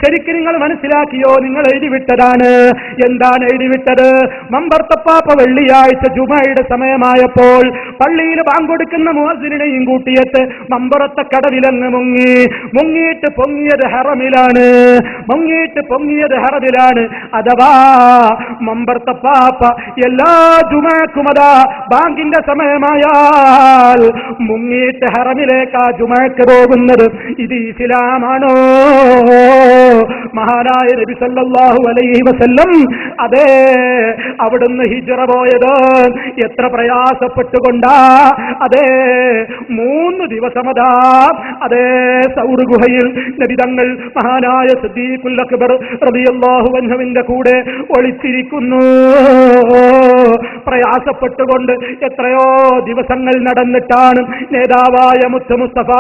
ശരിക്കും നിങ്ങൾ മനസ്സിലാക്കിയോ? നിങ്ങൾ എഴുതിവിട്ടതാണ്. എന്താണ് എഴുതിവിട്ടത്? മമ്പർത്തപ്പാപ്പ വെള്ളിയാഴ്ച ജുമയുടെ സമയമായപ്പോൾ പള്ളിയിൽ ബാങ്ക് കൊടുക്കുന്ന മുഅദ്ദിനെയും കൂട്ടിയിട്ട് മമ്പറത്തെ കടവിലങ്ങ് മുങ്ങിയിട്ട് പൊങ്ങിയത് ഹറമിലാണ്. അഥവാ മമ്പർത്തപ്പാപ്പ എല്ലാ ജുമക്കുമതാ ബാങ്കിന്റെ സമയമായാൽ മുങ്ങിയിട്ട് ഹറമിലേക്ക് ആ ജുമക്ക് പോകുന്നത് ഇത് ഇസ്ലാമാണോ? മഹാനായ നബി സല്ലല്ലാഹു അലൈഹി വസല്ലം അതേ അവിടുന്ന് ഹിജ്റ പോയത് എത്ര പ്രയാസപ്പെട്ടുകൊണ്ടാ. അതേ 3 ദിവസമതാ അതേ സൗർ ഗുഹയിൽ നബി തങ്ങൾ മഹാനായ സിദ്ദീഖുൽ അക്ബർ റളിയല്ലാഹു അൻഹുവിന്റെ കൂടെ ഒളിച്ചിരിക്കുന്നു. പ്രയാസപ്പെട്ടുകൊണ്ട് എത്രയോ ദിവസങ്ങൾ നടന്നിട്ടാണ് നേതാവായ മുത്ത് മുസ്തഫ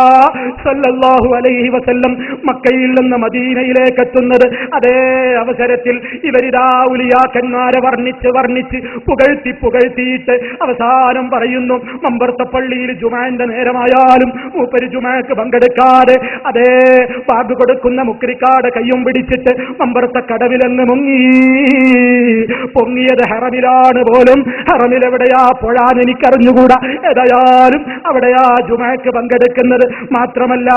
സല്ലല്ലാഹു അലൈഹി വസല്ലം മക്കയിൽ നിന്ന് മദീനയിലേക്ക് എത്തുന്നത്. അതേ അവസരത്തിൽ ഇവരിതാ ഉലിയാക്കന്മാരെ വർണ്ണിച്ച് പുകഴ്ത്തിയിട്ട് അവസാനം പറയുന്നു, മമ്പർത്ത പള്ളിയിൽ ജുമാന്റെ നേരമായാലും മൂപ്പര് ജുമാക്ക് പങ്കെടുക്കാതെ അതേ ബാഗ് കൊടുക്കുന്ന മുക്രിക്കാട് കയ്യും പിടിച്ചിട്ട് മമ്പർത്ത കടവിലെന്ന് പൊങ്ങിയത് ഹറമിലാണ് പോലും. ഹറമിലെവിടെയാ പൊഴാൻ എനിക്കറിഞ്ഞുകൂടാ. ഏതായാലും അവിടെയാ ജുമാക്ക് പങ്കെടുക്കുന്നത്. മാത്രമല്ല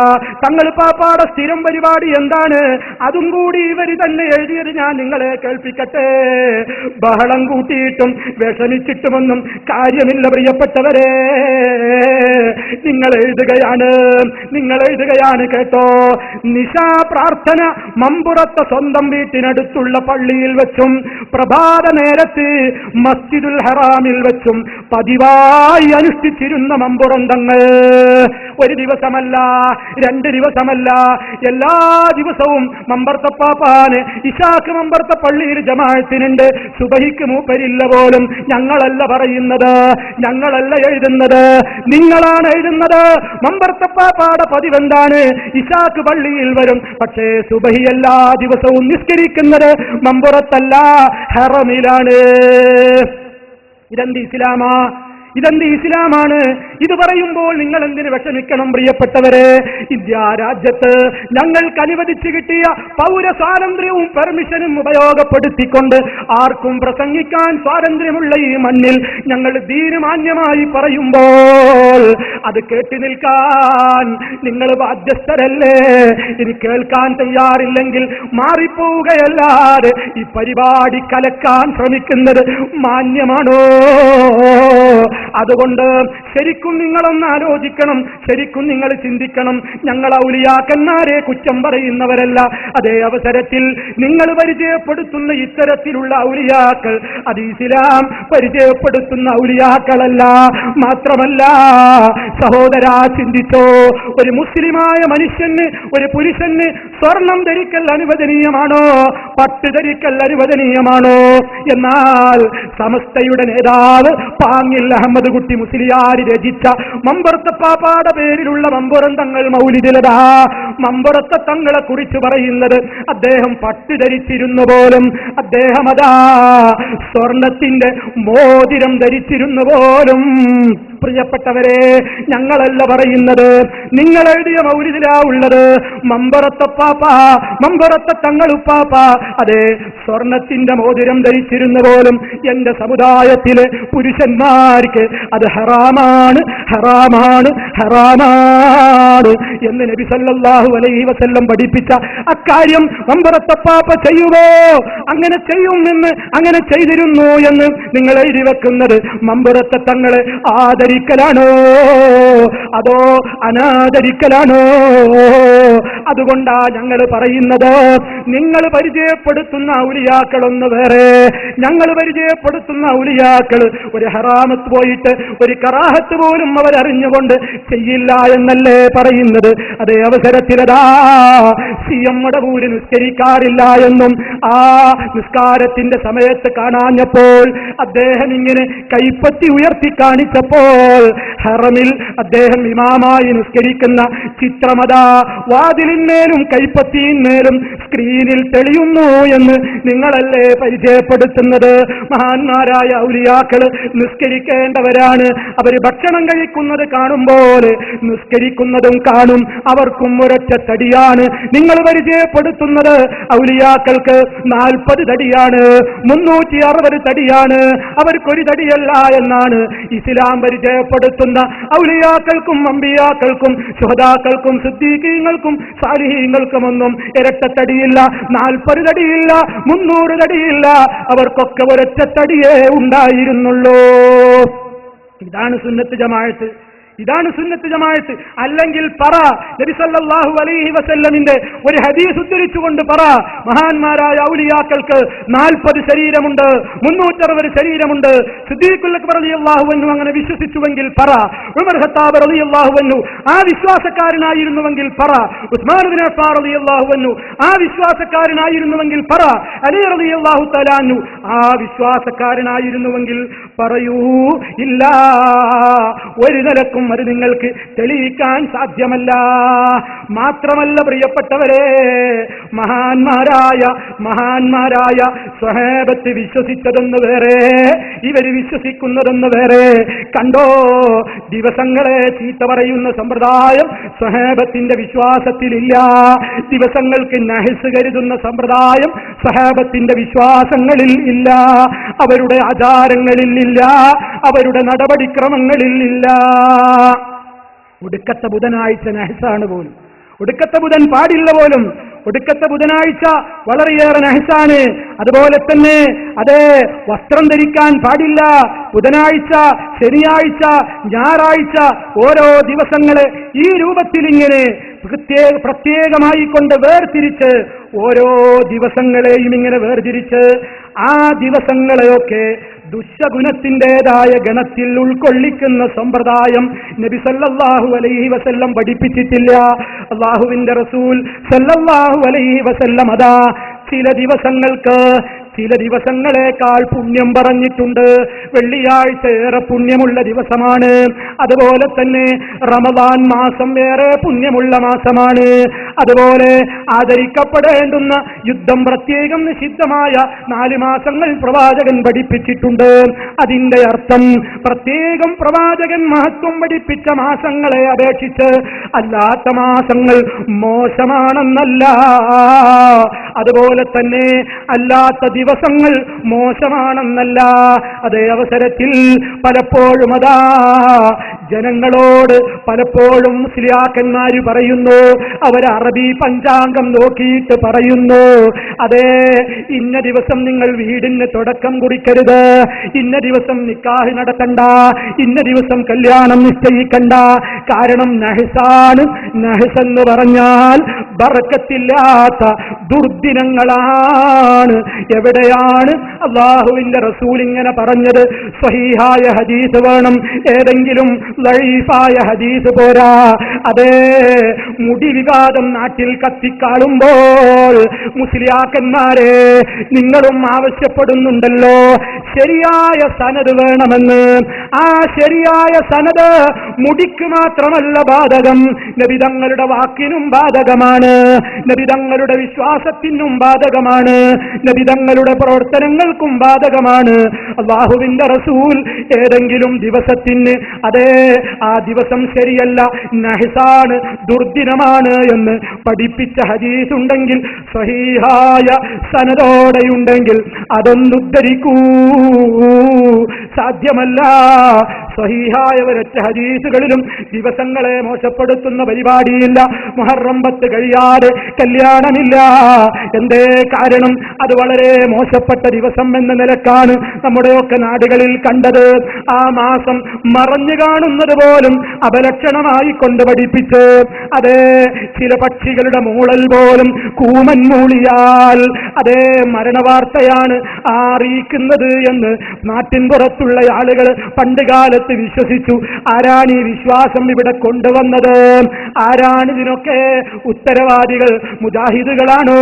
തങ്ങൾ പാപ്പാടെ സ്ഥിരം പരിപാടി എന്താണ്? അതും കൂടി ഇവര് തന്നെ എഴുതിയത് ഞാൻ നിങ്ങളെ കേൾപ്പിക്കട്ടെ. ബഹളം കൂട്ടിയിട്ടും വിഷമിച്ചിട്ടുമൊന്നും കാര്യമില്ല പ്രിയപ്പെട്ടവരെ. നിങ്ങൾ എഴുതുകയാണ് കേട്ടോ. നിശാ പ്രാർത്ഥന മമ്പുറത്തെ സ്വന്തം വീട്ടിനടുത്തുള്ള പള്ളിയിൽ വെച്ചും പ്രഭാത നേരത്ത് മസ്ജിദുൽ ഹറാമിൽ വെച്ചും പതിവായി അനുഷ്ഠിച്ചിരുന്ന മമ്പുറന്തങ്ങൾ 1 ദിവസമല്ല 2 ദിവസമല്ല, എല്ലാ ദിവസവും മമ്പർത്തപ്പാപ്പാന് ഇശാക്ക് മമ്പർത്ത പള്ളിയിൽ ജമാഅത്തിനുണ്ട്. സുബഹിക്ക് മൂപ്പരില്ല പോലും. ഞങ്ങളല്ല പറയുന്നത്, ഞങ്ങളല്ല എഴുതുന്നത്, നിങ്ങളാണ് എഴുതുന്നത്. മമ്പർത്തപ്പാപ്പാടെ പതിവെന്താണ്? ഇശാക്ക് പള്ളിയിൽ വരും, പക്ഷേ സുബഹി എല്ലാ ദിവസവും നിസ്കരിക്കുന്നത് മമ്പുറത്തല്ല, ഹറമിലാണ്. ഇതെന്ത് ഇസ്ലാമാണ്? ഇത് പറയുമ്പോൾ നിങ്ങൾ എന്തിന് വിഷമിക്കണം പ്രിയപ്പെട്ടവരെ? ഇന്ത്യ രാജ്യത്ത് ഞങ്ങൾക്ക് അനുവദിച്ചു കിട്ടിയ പൗര സ്വാതന്ത്ര്യവും പെർമിഷനും ഉപയോഗപ്പെടുത്തിക്കൊണ്ട് ആർക്കും പ്രസംഗിക്കാൻ സ്വാതന്ത്ര്യമുള്ള ഈ മണ്ണിൽ ഞങ്ങൾ ദീനമാന്യമായി പറയുമ്പോൾ അത് കേട്ടി നിൽക്കാൻ നിങ്ങൾ ബാധ്യസ്ഥരല്ലേ? ഇനി കേൾക്കാൻ തയ്യാറില്ലെങ്കിൽ മാറിപ്പോവുകയല്ലാതെ ഈ പരിപാടി കലക്കാൻ ശ്രമിക്കുന്നത് മാന്യമാണോ? അതുകൊണ്ട് ശരിക്കും നിങ്ങളൊന്ന് ആലോചിക്കണം, ശരിക്കും നിങ്ങൾ ചിന്തിക്കണം. ഞങ്ങൾ ഔലിയാക്കന്മാരെ കുറ്റം പറയുന്നവരല്ല. അതേ അവസരത്തിൽ നിങ്ങൾ പരിചയപ്പെടുത്തുന്ന ഇത്തരത്തിലുള്ള ഔലിയാക്കൾ അത് ഇസ്ലാം പരിചയപ്പെടുത്തുന്ന ഔലിയാക്കളല്ല. മാത്രമല്ല സഹോദരാ, ചിന്തിച്ചോ, ഒരു മുസ്ലിമായ മനുഷ്യന്, ഒരു പുരുഷന് സ്വർണം ധരിക്കൽ അനുവദനീയമാണോ? പട്ട് ധരിക്കൽ അനുവദനീയമാണോ? എന്നാൽ സമസ്തയുടെ നേതാവ് പാങ്ങിൽ അഹമ്മദ് കുട്ടി മുസ്ലിയാർ രചിച്ച മമ്പുറത്തെ പാപ്പാടെ പേരിലുള്ള മമ്പുറം തങ്ങൾ മൗലിദിലതാ മമ്പുറത്തെ തങ്ങളെ കുറിച്ച് പറയുന്നത് അദ്ദേഹം പട്ട് ധരിച്ചിരുന്നു പോലും, അദ്ദേഹം അതാ സ്വർണത്തിന്റെ മോതിരം ധരിച്ചിരുന്നു പോലും. പ്രിയപ്പെട്ടവരെ, ഞങ്ങളല്ല പറയുന്നത്, നിങ്ങൾ എഴുതിയ മൗലിദിലാ ഉള്ളത്. മമ്പുറത്തെ പാപ്പ, മമ്പുറത്തെ തങ്ങളുപ്പാപ്പ അതെ സ്വർണത്തിന്റെ മോതിരം ധരിച്ചിരുന്നു പോലും എന്റെ സമുദായത്തിലെ പുരുഷന്മാർക്ക് അത് ഹറാമാണ്, ഹറാമാണ്, ഹറാമാണ് എന്ന് നബി സല്ലല്ലാഹു അലൈഹി വസല്ലം പഠിപ്പിച്ച അക്കാര്യം മമ്പുറത്തെ പാപ്പ ചെയ്യുമോ? അങ്ങനെ ചെയ്യുമെന്ന്, അങ്ങനെ ചെയ്തിരുന്നു എന്ന് നിങ്ങൾ എഴുതി വെക്കുന്നത് മമ്പുറത്തെ തങ്ങളെ ആദരിക്കലാണോ അതോ അനാദരിക്കലാണോ? അതുകൊണ്ടാ ഞങ്ങൾ പറയുന്നത്, നിങ്ങൾ പരിചയപ്പെടുത്തുന്ന ഔലിയാക്കളൊന്ന് വേറെ, ഞങ്ങൾ പരിചയപ്പെടുത്തുന്ന ഔലിയാക്കൾ ഒരു ഹറാമത്ത് പോയിട്ട് ഒരു കറാഹത്ത് പോലും അവരറിഞ്ഞുകൊണ്ട് ചെയ്യില്ല എന്നല്ലേ പറയുന്നത്. അതേ അവസരത്തിലതാ CM മടവൂര് നിസ്കരിക്കാറില്ല എന്നും ആ നിസ്കാരത്തിന്റെ സമയത്ത് കാണാഞ്ഞപ്പോൾ അദ്ദേഹം ഇങ്ങനെ കൈപ്പത്തി ഉയർത്തി കാണിച്ചപ്പോൾ നിൽക്കുമ്പോൾ ഹറമിൽ അദ്ദേഹം ഇമാമായി നിസ്കരിക്കുന്ന ചിത്രമതാ വാതിലിന്മേലും കൈപ്പത്തിയിന്മേലും സ്ക്രീനിൽ തെളിയുന്നു എന്ന് നിങ്ങളല്ലേ പരിചയപ്പെടുത്തുന്നത്? മഹാന്മാരായ ഔലിയാക്കൾ നിസ്കരിക്കേണ്ടവരാണ്. അവർ ഭക്ഷണം കഴിക്കുന്നത് കാണുമ്പോൾ നിസ്കരിക്കുന്നതും കാണും. അവർക്കും ഒരൊറ്റ തടിയാണ്. നിങ്ങൾ പരിചയപ്പെടുത്തുന്നത് ഔലിയാക്കൾക്ക് 40 തടിയാണ്, 360 തടിയാണ്, അവർക്കൊരു തടിയല്ല എന്നാണ് ഇസ്ലാം പരിചയപ്പെടുത്തുന്ന. ഔലിയാക്കൾക്കും അമ്പിയാക്കൾക്കും ശുഹദാക്കൾക്കും സിദ്ദീഖീങ്ങൾക്കും സാലിഹീങ്ങൾക്കുമൊന്നും ഇരട്ടത്തടിയില്ല, 40 തടിയില്ല, 300 തടിയില്ല. അവർക്കൊക്കെ ഒരൊറ്റ തടിയേ ഉണ്ടായിരുന്നുള്ളൂ. ഇതാണ് സുന്നത്ത് ജമാഅത്ത്. ഇതാണ് സുന്നത്ത് ജമാഅത്ത്. അല്ലെങ്കിൽ പറ, നബി സല്ലല്ലാഹു അലൈഹി വസല്ലമിന്റെ ഒരു ഹദീസ് ഉദ്ധരിച്ചുകൊണ്ട് പറ, മഹാന്മാരായ ഔലിയാക്കൾക്ക് 40 ശരീരമുണ്ട്, 360 ശരീരമുണ്ട്. സിദ്ദീഖുൽ അക്ബർ റളിയല്ലാഹു അൻഹു അങ്ങനെ വിശ്വസിച്ചുവെങ്കിൽ പറ. ഉമർ ഖത്താബ് റളിയല്ലാഹു അൻഹു ആ വിശ്വാസക്കാരനായിരുന്നുവെങ്കിൽ പറ. ഉസ്മാൻ ഇബ്നു അഫ്ഫാൻ റളിയല്ലാഹു അൻഹു ആ വിശ്വാസക്കാരനായിരുന്നുവെങ്കിൽ പറ. അലി റളിയല്ലാഹു തആല അൻഹു ആ വിശ്വാസക്കാരനായിരുന്നുവെങ്കിൽ പറയൂ. ഇല്ല, ഒരു നിലക്കും അത് നിങ്ങൾക്ക് തെളിയിക്കാൻ സാധ്യമല്ല. മാത്രമല്ല പ്രിയപ്പെട്ടവരെ, മഹാന്മാരായ സ്വഹാബത്ത് വിശ്വസിച്ചതെന്ന് വേറെ, ഇവര് വിശ്വസിക്കുന്നതെന്ന് വേറെ. കണ്ടോ, ദിവസങ്ങളെ ചീത്ത പറയുന്ന സമ്പ്രദായം സ്വഹാബത്തിന്റെ വിശ്വാസത്തിലില്ല. ദിവസങ്ങൾക്ക് നഹ്സ് കരുതുന്ന സമ്പ്രദായം സ്വഹാബത്തിന്റെ വിശ്വാസങ്ങളിൽ ഇല്ല, അവരുടെ ആചാരങ്ങളിൽ ഇല്ല, അവരുടെ നടപടിക്രമങ്ങളിൽ ഇല്ല. ഒടുക്കത്തെ ബുധനാഴ്ച നഹ്സാണ് പോലും, ഒടുക്കത്തെ ബുധൻ പാടില്ല പോലും. ഒടുക്കത്തെ ബുധനാഴ്ച വളരെയേറെ നഹ്സാണ്. അതുപോലെ തന്നെ അതേ വസ്ത്രം ധരിക്കാൻ പാടില്ല. ബുധനാഴ്ച, ശനിയാഴ്ച, ഞായറാഴ്ച ഓരോ ദിവസങ്ങളെ ഈ രൂപത്തിൽ ഇങ്ങനെ പ്രത്യേകമായി കൊണ്ട് വേർതിരിച്ച്, ഓരോ ദിവസങ്ങളെയും ഇങ്ങനെ വേർതിരിച്ച് ആ ദിവസങ്ങളെയൊക്കെ ദുശ്ശഗുണത്തിൻ്റെതായ ഗണത്തിൽ ഉൾക്കൊള്ളിക്കുന്ന സമ്പ്രദായം നബി സല്ലല്ലാഹു അലൈഹി വസല്ലം പഠിപ്പിച്ചിട്ടില്ല. അല്ലാഹുവിന്റെ റസൂൽ സല്ലല്ലാഹു അലൈഹി വസല്ലം അതാ ചില ദിവസങ്ങളെക്കാൾ പുണ്യം പറഞ്ഞിട്ടുണ്ട്. വെള്ളിയാഴ്ച ഏറെ പുണ്യമുള്ള ദിവസമാണ്. അതുപോലെ തന്നെ റമദാൻ മാസം ഏറെ പുണ്യമുള്ള മാസമാണ്. അതുപോലെ ആദരിക്കപ്പെടേണ്ടുന്ന യുദ്ധം പ്രത്യേകം നിഷിദ്ധമായ 4 മാസങ്ങൾ പ്രവാചകൻ പഠിപ്പിച്ചിട്ടുണ്ട്. അതിന്റെ അർത്ഥം പ്രത്യേകം പ്രവാചകൻ മഹത്വം പഠിപ്പിച്ച മാസങ്ങളെ അപേക്ഷിച്ച് അല്ലാത്ത മാസങ്ങൾ മോശമാണെന്നല്ല. അതുപോലെ തന്നെ അല്ലാത്ത ദിവസങ്ങൾ മോശമാണെന്നല്ല. അതേ അവസരത്തിൽ പലപ്പോഴും അതാ ജനങ്ങളോട് പലപ്പോഴും മുസ്ലിയാക്കന്മാര് പറയുന്നു, അവർ അറബി പഞ്ചാംഗം നോക്കിയിട്ട് പറയുന്നു, അതേ ഇന്ന ദിവസം നിങ്ങൾ വീടിന് തുടക്കം കുറിക്കരുത്, ഇന്ന ദിവസം നിക്കാഹ് നടത്തണ്ട, ഇന്ന ദിവസം കല്യാണം നിശ്ചയിക്കണ്ട. കാരണം നഹ്സാണ്. നഹ്സ് എന്ന് പറഞ്ഞാൽ ബർക്കത്തില്ലാത്ത ദുർദിനങ്ങളാണ്. എവിടെയാണ് അല്ലാഹുവിന്റെ റസൂൽ ഇങ്ങനെ പറഞ്ഞത്? സ്വഹീഹായ ഹദീസ് വേണം, ഏതെങ്കിലും ലഈഫായ ഹദീസ് പോരാ. അതേ മുടി വിവാദം നാട്ടിൽ കത്തിക്കാളുമ്പോൾ മുസ്ലിയാക്കന്മാരെ നിങ്ങളും ആവശ്യപ്പെടുന്നുണ്ടല്ലോ ശരിയായ സനദ് വേണമെന്ന്. ആ ശരിയായ സനദ് മുടിക്ക് മാത്രമല്ല ബാധകം, നബി തങ്ങളുടെ വാക്കിനും ബാധകമാണ്, നബി തങ്ങളുടെ വിശ്വാസത്തിനും ബാധകമാണ്, നബി തങ്ങളുടെ പ്രവർത്തനങ്ങൾക്കും ബാധകമാണ്. അല്ലാഹുവിന്റെ റസൂൽ ഏതെങ്കിലും ദിവസത്തിന് അതേ ആ ദിവസം ശരിയല്ല, നഹ്സാണ്, ദുർദിനമാണ് എന്ന് പഠിപ്പിച്ച ഹദീസ് ഉണ്ടെങ്കിൽ, സ്വഹീഹായ സനദോടെയുണ്ടെങ്കിൽ അതൊന്നുദ്ധരിക്കൂ. സാധ്യമല്ല. സ്വഹീഹായ ഒരൊറ്റ ഹദീസുകളിലും ദിവസങ്ങളെ മോശപ്പെടുത്തുന്ന പരിപാടിയില്ല. മുഹറം 10 കഴിയാതെ കല്യാണമില്ല. എന്തേ കാരണം? അത് വളരെ മോശപ്പെട്ട ദിവസം എന്ന നിലക്കാണ് നമ്മുടെയൊക്കെ നാടുകളിൽ കണ്ടത്. ആ മാസം മറഞ്ഞു കാണുന്നത് പോലും അപലക്ഷണമായി കൊണ്ട് പഠിപ്പിച്ച്, അതേ ചില പക്ഷികളുടെ മൂളൽ പോലും കൂമൻ മൂളിയാൽ അതേ മരണവാർത്തയാണ് അറിയിക്കുന്നത് എന്ന് നാട്ടിൻ പുറത്തുള്ള ആളുകൾ പണ്ടുകാലത്ത് വിശ്വസിച്ചു. ആരാണ് ഈ വിശ്വാസം ഇവിടെ കൊണ്ടുവന്നത്? ആരാണിതിനൊക്കെ ഉത്തരവാദികൾ? മുജാഹിദുകളാണോ?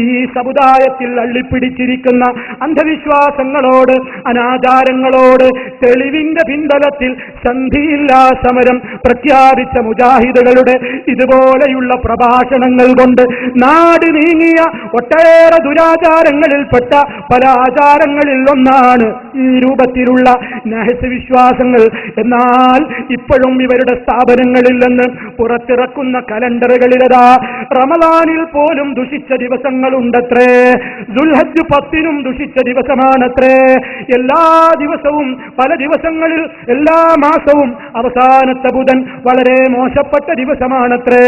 ഈ സമുദായത്തിൽ അള്ളിപ്പിടിച്ചിരിക്കുന്ന അന്ധവിശ്വാസങ്ങളോട്, അനാചാരങ്ങളോട് തെളിവിന്റെ പിൻബലത്തിൽ സന്ധിയില്ലാ സമരം പ്രഖ്യാപിച്ച മുജാഹിദുകളുടെ ഇതുപോലെയുള്ള പ്രഭാഷണങ്ങൾ കൊണ്ട് നാട് നീങ്ങിയ ഒട്ടേറെ ദുരാചാരങ്ങളിൽപ്പെട്ട പല ആചാരങ്ങളിൽ ഒന്നാണ് ഈ രൂപത്തിലുള്ള നഹ്സ് വിശ്വാസങ്ങൾ. എന്നാൽ ഇപ്പോഴും ഇവരുടെ സ്ഥാപനങ്ങളിൽ നിന്ന് പുറത്തിറക്കുന്ന കലണ്ടറുകളിലതാ റമദാനിൽ പോലും ദുഷിച്ച ദിവസങ്ങളുണ്ടത്രേ. ദുൽഹജ്ജ് 10 ദുഷിച്ച ദിവസമാണത്രേ. എല്ലാ ദിവസവും പല ദിവസങ്ങളിൽ എല്ലാ മാസവും അവസാനത്തെ ബുധൻ വളരെ മോശപ്പെട്ട ദിവസമാണത്രേ.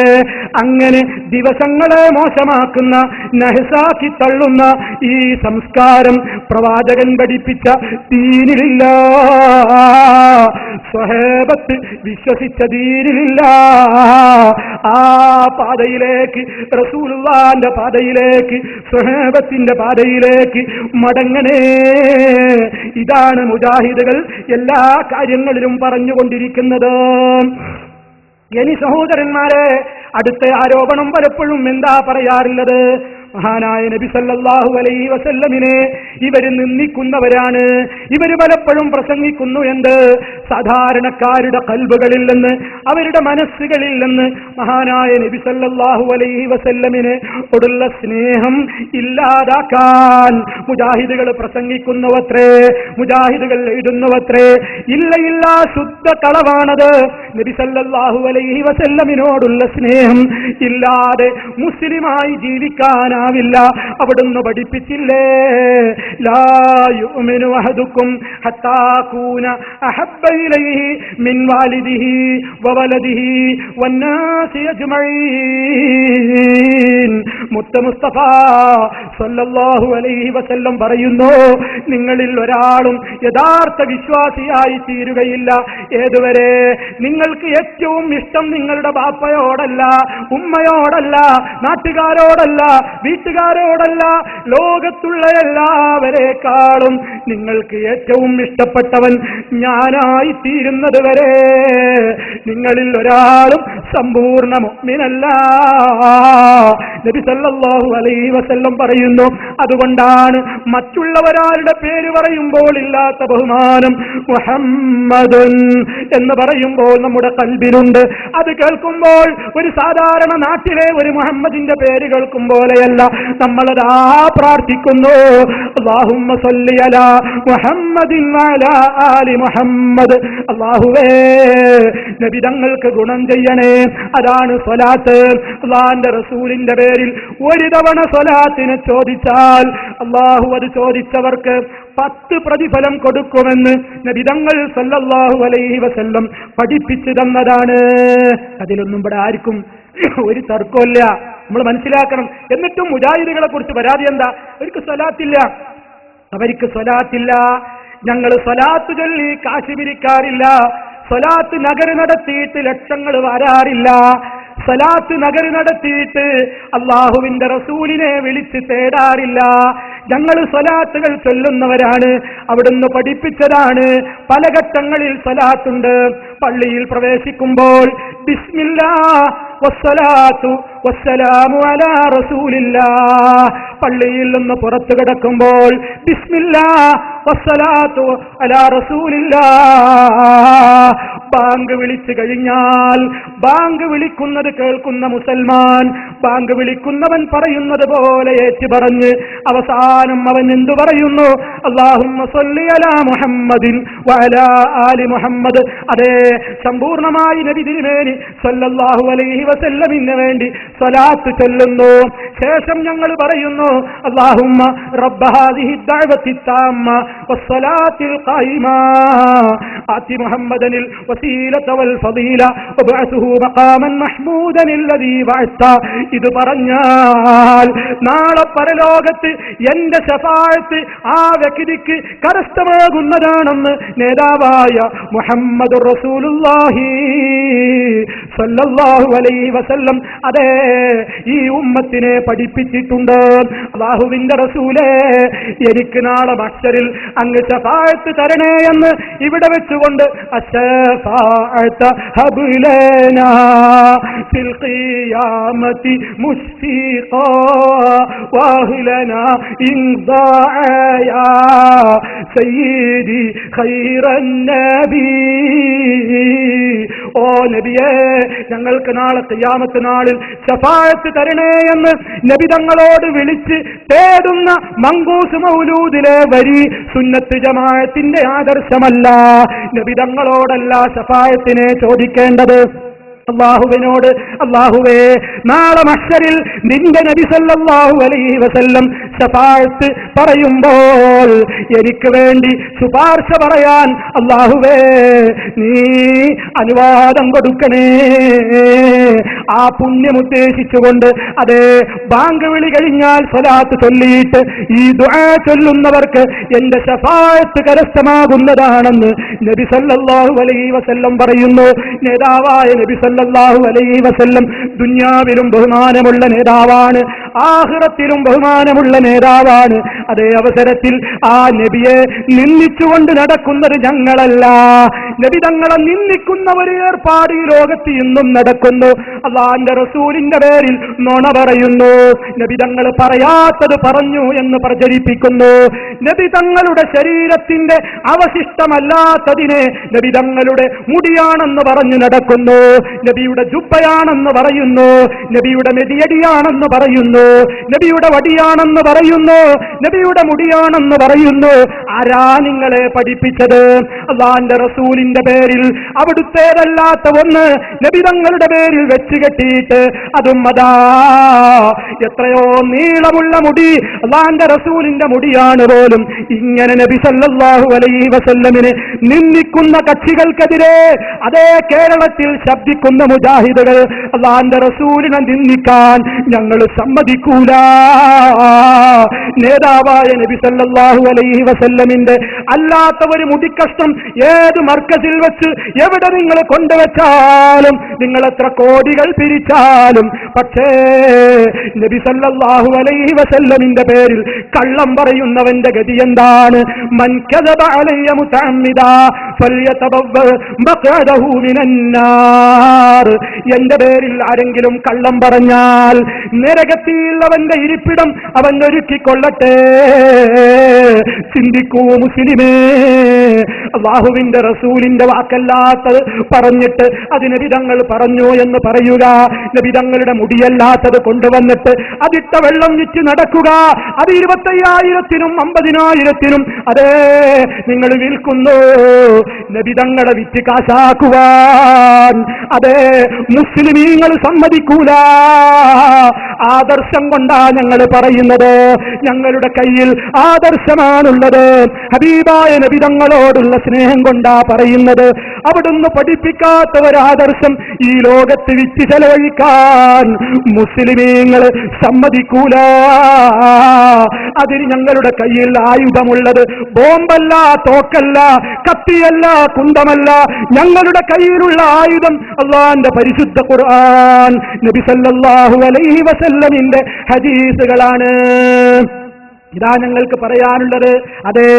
അങ്ങനെ ദിവസങ്ങളെ മോശമാക്കുന്ന, നഹ്സാക്കി തള്ളുന്ന ഈ സംസ്കാരം പ്രവാചകൻ പഠിപ്പിച്ച ദീനിലില്ല, സ്വഹാബത്ത് വിശ്വസിച്ച ദീനിലില്ല. ആ പാതയിലേക്ക്, റസൂലുള്ളാഹിന്റെ പാതയിലേക്ക്, സ്വഹാബത്തിന്റെ പാതയിലേക്ക് മടങ്ങണേ. ഇതാണ് മുജാഹിദുകൾ എല്ലാ കാര്യങ്ങളിലും പറഞ്ഞുകൊണ്ടിരിക്കുന്നത്. ഇനി സഹോദരന്മാരെ, അടുത്ത ആരോപണം പലപ്പോഴും എന്താ പറയാറുള്ളത്? മഹാനായ നബി സല്ലല്ലാഹു അലൈഹി വസല്ലമിനെ ഇവര് നിന്ദിക്കുന്നവരാണ്. ഇവര് പലപ്പോഴും പ്രസംഗിക്കുന്നു എന്ത്? സാധാരണക്കാരുടെ ഖൽബുകളിൽ നിന്ന്, അവരുടെ മനസ്സുകളിൽ നിന്ന് മഹാനായ നബി സല്ലല്ലാഹു അലൈഹി വസല്ലമിനെ ഓടുള്ള സ്നേഹം ഇല്ലാതാക്കാൻ മുജാഹിദുകൾ പ്രസംഗിക്കുന്നുവത്രേ, മുജാഹിദുകൾ എഴുതുന്നുവത്രേ. ഇല്ല ഇല്ല, ശുദ്ധ കളവാണത്. നബി സല്ലല്ലാഹു അലൈഹി വസല്ലമിനോടുള്ള സ്നേഹം ഇല്ലാതെ മുസ്ലിമായി ജീവിക്കാൻ ില്ല. അവിടുന്ന് പഠിപ്പിച്ചില്ലേ, ലാ യുഅ്മിനു അഹദുക്കും ഹത്താ കൂന അഹബ്ബ ഇലൈഹി മിൻ വാലിദിഹി വവലദിഹി വന്നാസി അജ്മഈൻ. മുത്ത മുസ്തഫ സല്ലല്ലാഹു അലൈഹി വസല്ലം പറയുന്നു, നിങ്ങളിൽ ഒരാളും യഥാർത്ഥ വിശ്വാസിയായി തീരുകയില്ല. ഏതുവരെ? നിങ്ങൾക്ക് ഏറ്റവും ഇഷ്ടം നിങ്ങളുടെ ബാപ്പയോടല്ല, ഉമ്മയോടല്ല, നാട്ടുകാരോടല്ല, വീട്ടുകാരോടല്ല, ലോകത്തുള്ള എല്ലാവരെക്കാളും നിങ്ങൾക്ക് ഏറ്റവും ഇഷ്ടപ്പെട്ടവൻ ഞാനായി തീരുന്നത് വരെ നിങ്ങളിൽ ഒരാളും സമ്പൂർണ്ണ മുഅ്മിനല്ല. നബി സല്ലല്ലാഹു അലൈഹി വസല്ലം പറയുന്നു. അതുകൊണ്ടാണ് മറ്റുള്ളവരാരുടെ പേര് പറയുമ്പോൾ ഇല്ലാത്ത ബഹുമാനം മുഹമ്മദൻ എന്ന് പറയുമ്പോൾ നമ്മുടെ ഖൽബിലുണ്ട്. അത് കേൾക്കുമ്പോൾ ഒരു സാധാരണ നാട്ടിലെ ഒരു മുഹമ്മദിന്റെ പേര് കേൾക്കും പോലെയല്ല. നമ്മളതാ പ്രാർത്ഥിക്കുന്നു, അല്ലാഹുമ്മ സ്വല്ലി അലാ മുഹമ്മദിൻ വഅലാ ആലി മുഹമ്മദ്. അല്ലാഹുവേ, നബി തങ്ങൾക്ക് ഗുണം ചെയ്യണേ. അതാണ് സ്വലാത്ത്. അല്ലാഹുവിന്റെ റസൂലിന്റെ പേരിൽ ഒരു തവണ സ്വലാത്തിനെ ചോദിച്ചാൽ അല്ലാഹു അത് ചോദിച്ചവർക്ക് 10 പ്രതിഫലം കൊടുക്കുമെന്ന് നബി തങ്ങൾ സല്ലല്ലാഹു അലൈഹി വസല്ലം പഠിപ്പിച്ചു തന്നതാണ്. അതിലൊന്നും ഇവിടെ ആർക്കും ഒരു തർക്കമില്ല. നമ്മൾ മനസ്സിലാക്കണം. എന്നിട്ടും മുജാഹിദുകളെ കുറിച്ച് പരാതി എന്താ? അവർക്ക് സ്വലാത്തില്ല, അവർക്ക് സ്വലാത്തില്ല. ഞങ്ങൾ സ്വലാത്ത് ചൊല്ലി കാശ് പിരിക്കാറില്ല, സ്വലാത്ത് നഗര് നടത്തിയിട്ട് ലക്ഷങ്ങൾ വരാറില്ല, സ്വലാത്ത് നഗര് നടത്തിയിട്ട് അള്ളാഹുവിന്റെ റസൂലിനെ വിളിച്ച് തേടാറില്ല. ഞങ്ങൾ സ്വലാത്തുകൾ ചൊല്ലുന്നവരാണ്. അവിടുന്ന് പഠിപ്പിച്ചതാണ്. പല ഘട്ടങ്ങളിൽ സ്വലാത്തുണ്ട്. പള്ളിയിൽ പ്രവേശിക്കുമ്പോൾ ബിസ്മില്ലാഹ് വസ്സലാത്തു വസ്സലാമു അലാ റസൂലില്ലാഹ്. പള്ളിയിൽ നിന്ന് പുറത്തു കിടക്കുമ്പോൾ ബിസ്മില്ലാഹ് വസ്സലാത്തു അലാ റസൂലില്ലാഹ്. ബാങ്ക് വിളിച്ചു കഴിഞ്ഞാൽ ബാങ്ക് വിളിക്കുന്നത് കേൾക്കുന്ന മുസൽമാൻ ബാങ്ക് വിളിക്കുന്നവൻ പറയുന്നത് പോലെ ഏറ്റു പറഞ്ഞ് അവസാനം അവൻ എന്തു പറയുന്നു? അല്ലാഹുമ്മ സ്വല്ലി അലാ മുഹമ്മദിൻ വഅലാ ആലി മുഹമ്മദ്. അതേ, സമ്പൂർണമായി നബി തിരുമേനി സല്ലല്ലാഹു അലൈഹി വസല്ലമിന് വേണ്ടി സ്വലാത്ത് ചൊല്ലുന്നു. ശേഷം ഞങ്ങൾ പറയുന്നു, അല്ലാഹുമ്മ റബ്ബ ഹാദിഹി ദഅവത്തി താമ്മ വസ്സലാത്തിൽ ഖായിമ ആതി മുഹമ്മദനിൽ വസീലത വൽ ഫളീല വബഅസുഹു മഖാമൻ മഹ്മൂദൻ അല്ലദീ വഅത്ത. ഇത് പറഞ്ഞാൽ നാളെ പരലോകത്ത് എന്റെ ശഫാഅത്ത് ആ വ്യക്തിക്ക് കരസ്ഥമാകുന്നതാണെന്ന് നേതാവായ മുഹമ്മദുർ റസൂൽ റസൂലുള്ളാഹി സല്ലല്ലാഹു അലൈഹി വസല്ലം അതേ ഈ ഉമ്മത്തിനെ പഠിപ്പിച്ചിട്ടുണ്ട്. അല്ലാഹുവിന്റെ റസൂലേ, എനിക്ക് നാളെ മഹ്ശറിൽ അങ്ങ് ശഫാഅത്ത് തരണേ എന്ന് ഇവിടെ വെച്ചുകൊണ്ട് അശ്ശഫാഅത ഹബ്ലനാ ഫിൽ ഖിയാമത്തി മുസ്ഫീഖാ വഹ്ലനാ ഇൻദാഅ സയ്യിദി ഖൈറൻ നബി. ഓ നബിയേ, ഞങ്ങൾക്ക് നാളെ ഖിയാമത്ത് നാളിൽ ശഫാഅത്ത് തരണേ എന്ന് നബി തങ്ങളോട് വിളിച്ച് തേടുന്ന മങ്കൂസ് മൗലൂദിലെ വരി സുന്നത്ത് ജമാഅത്തിന്റെ ആദർശമല്ല. നബി തങ്ങളോടല്ല ശഫാഅത്തിനെ ചോദിക്കേണ്ടത്, അല്ലാഹുവിനോട്. അല്ലാഹുവേ, നാളെ മഹ്ശറിൽ നിന്റെ നബി സല്ലല്ലാഹു അലൈഹി വസല്ലം ശഫാഅത്ത് പറയുമ്പോൾ എനിക്ക് വേണ്ടി ശുപാർശ പറയാൻ അല്ലാഹുവേ നീ അനുവാദം കൊടുക്കണേ. ആ പുണ്യം ഉദ്ദേശിച്ചുകൊണ്ട് അതേ ബാങ്ക് വിളി കഴിഞ്ഞാൽ സ്വലാത്ത് ചൊല്ലിയിട്ട് ഈ ദുആ ചൊല്ലുന്നവർക്ക് എന്റെ ശഫാഅത്ത് കരസ്ഥമാകുന്നതാണെന്ന് നബി സല്ലല്ലാഹു അലൈഹി വസല്ലം പറയുന്നു. നേതാവായ നബി സല്ലല്ലാഹു അലൈഹി വസല്ലം ദുനിയാവിലും ബഹുമാനമുള്ള നേതാവാണ്, ആഖിറത്തിലും ബഹുമാനമുള്ള നേതാവാണ്. അതേ അവസരത്തിൽ ആ നബിയെ നിന്ദിച്ചുകൊണ്ട് നടക്കുന്നത് ഞങ്ങളല്ല. നബി തങ്ങളെ നിന്ദിക്കുന്ന ഒരു ഏർപ്പാട് ഈ ലോകത്ത് ഇന്നും നടക്കുന്നു. അല്ലാഹുവിന്റെ റസൂലിന്റെ പേരിൽ നുണ പറയുന്നു, നബി തങ്ങൾ പറയാത്തത് പറഞ്ഞു എന്ന് പ്രചരിപ്പിക്കുന്നു. നബി തങ്ങളുടെ ശരീരത്തിന്റെ അവശിഷ്ടമല്ലാത്തതിനെ നബി തങ്ങളുടെ മുടിയാണെന്ന് പറഞ്ഞു നടക്കുന്നു, നബിയുടെ ജുബ്ബയാണെന്ന് പറയുന്നു, നബിയുടെ മെതിയടിയാണെന്ന് പറയുന്നു, നബിയുടെ വടിയാണെന്ന് പറയുന്നു, നബിയുടെ മുടിയാണെന്ന് പറയുന്നു. ആരാ നിങ്ങളെ പഠിപ്പിച്ചത്? അല്ലാഹുവിന്റെ റസൂലിന്റെ പേരിൽ അവിടുത്തേതല്ലാത്ത ഒന്ന് നബി തങ്ങളുടെ പേരിൽ വെച്ച് കെട്ടിയിട്ട് അതും അതാ എത്രയോ നീളമുള്ള മുടി അല്ലാഹുവിന്റെ റസൂലിന്റെ മുടിയാണ് പോലും. ഇങ്ങനെ നബി സല്ലല്ലാഹു അലൈഹി വസല്ലമിനെ നിന്ദിക്കുന്ന കക്ഷികൾക്കെതിരെ അതേ കേരളത്തിൽ ശബ്ദിക്കുന്ന മുജാഹിദുകൾ അല്ലാഹുവിന്റെ റസൂലിനെ നിന്ദിക്കാൻ ഞങ്ങൾ സമ്മതിക്കൂല. നേതാവായ നബി സല്ലല്ലാഹു അലൈഹി വസല്ലമിന്റെ അല്ലാത്ത ഒരു മുടിക്കഷ്ണം ഏത് മർക്കസിൽ വെച്ച് എവിടെ നിങ്ങൾ കൊണ്ടുവച്ചാലും, നിങ്ങൾ എത്ര കോടികൾ പിരിച്ചാലും, പക്ഷേ നബി സല്ലല്ലാഹു അലൈഹി വസല്ലമിന്റെ പേരിൽ കള്ളം പറയുന്നവന്റെ ഗതി എന്താണ്? മൻ കദബ അലയ്യ മുതഅമ്മിദാ ഫൽയതബവ്വ മഖഅദഹു മിനന്നാർ. എന്റെ പേരിൽ ആരെങ്കിലും കള്ളം പറഞ്ഞാൽ നരകത്തിൽ അവന്റെ ഇരിപ്പിടം അവൻ ഒരുക്കിക്കൊള്ളട്ടെ. ചിന്തിക്കൂ മുസ്ലിമേ, അല്ലാഹുവിന്റെ റസൂലിന്റെ വാക്കല്ലാത്തത് പറഞ്ഞിട്ട് അത് നബി തങ്ങൾ പറഞ്ഞു എന്ന് പറയുക, നബി തങ്ങളുടെ മുടിയല്ലാത്തത് കൊണ്ടുവന്നിട്ട് അതിട്ട വെള്ളം വിറ്റ് നടക്കുക, അത് 25,000-നും 50,000-നും അതേ നിങ്ങൾ വിൽക്കുന്നു. നബി തങ്ങളെ വിറ്റ് കാശാക്കുവാൻ അതേ മുസ്ലിമീങ്ങൾ സമ്മതിക്കൂല. ആദർശം കൊണ്ടാ ഞങ്ങൾ പറയുന്നത്, ഞങ്ങളുടെ കയ്യിൽ ആദർശമാണുള്ളത്. ഹബീബായ നബി തങ്ങളോടുള്ള സ്നേഹം കൊണ്ടാ പറയുന്നത്. അവിടുന്ന് പഠിപ്പിക്കാത്ത ഒരാദർശം ഈ ലോകത്ത് വിറ്റ് ചെലവഴിക്കാൻ മുസ്ലിമീങ്ങൾ സമ്മതിക്കൂല. അതിന് ഞങ്ങളുടെ കയ്യിൽ ആയുധമുള്ളത് ബോംബല്ല, തോക്കല്ല, കത്തിയല്ല, കുന്തമല്ല. ഞങ്ങളുടെ കയ്യിലുള്ള ആയുധം അല്ലാഹുവിന്റെ പരിശുദ്ധ ഖുർആൻ, നബി സല്ലല്ലാഹു അലൈഹി വസല്ലമിന്റെ ഹദീസുകളാണ്. ഇതാ ഞങ്ങൾക്ക് പറയാനുള്ളത്. അതെ,